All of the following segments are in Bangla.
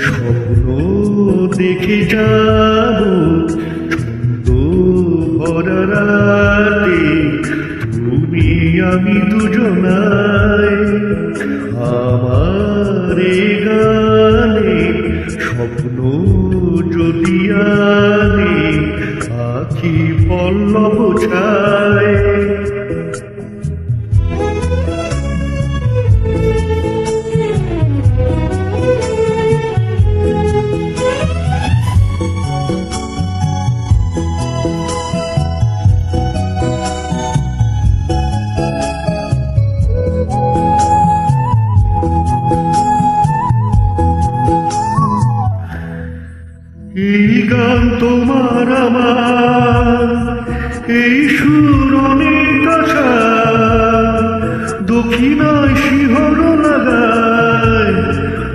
স্বপ্ন দেখে যাব ছন্দ ভরা রাতে, তুমি আমি দুজনায়। আমার এ গানে স্বপ্ন যদি আনে আখি পল্লব ছায়। এই গান তোমার আমার, এই সুর অনেক আশা, দক্ষিণায় শিহরণ লাগায়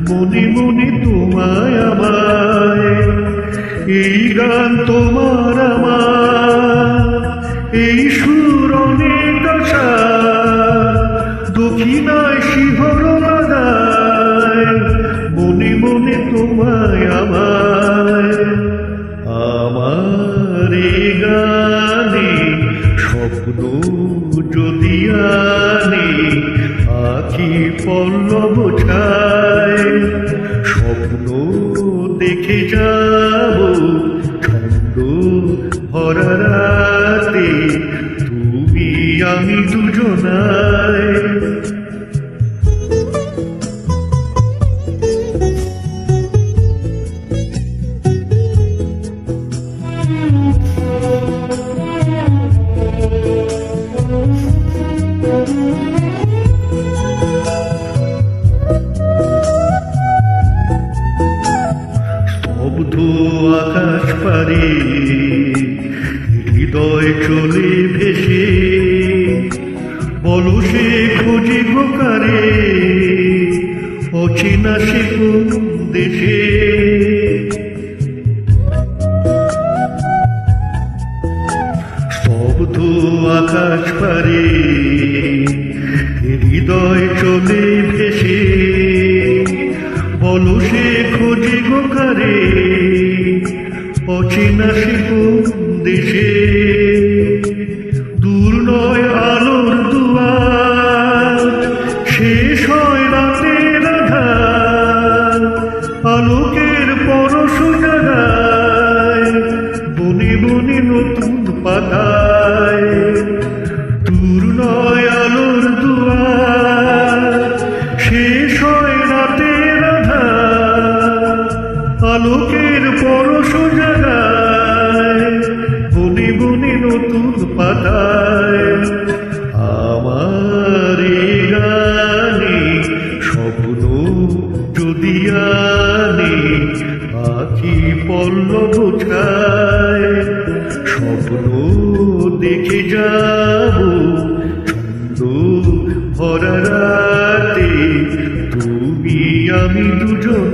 মনে মনে তোমায় আমায়। এই গান তোমার আমার, এই সুর অনেক আশা, দক্ষিণায় শিহরণ লাগায় মনে মনে তোমায় আমায়। আমার এ গানে স্বপ্ন যদি আনে আখি পল্লব ছায়। স্বপ্ন দেখে যাব ছন্দ ভরা রাতে, তুমি আমি দুজনায়। স্তব্ধ আকাশ পারে হৃদয় চলে ভেসে, বলো সে খোঁজে গোকারে অচেনা সে কোন দেশে। স্তব্ধ আকাশ পারে হৃদয় চলে ভেসে, বলো সে খোঁজে গোকারে অচেনা সে কোন দেশে। দূর নয় আলোর দুয়ার, শেষ হয় রাতের আঁধার, আলোকের পরশ জাগায় বনে বনে নতুন পাতায়। দূর নয় আলোর দুয়ার, শেষ হয় রাতের আঁধার, আলোকের পরশ জাগায় বনে বনে নতুন পাতায়। আমার এ গানে স্বপ্ন যদি আনে আখি পল্লব ছায়। স্বপ্ন দেখে যাব ছন্দ ভরা রাতে, তুমি আমি দুজন।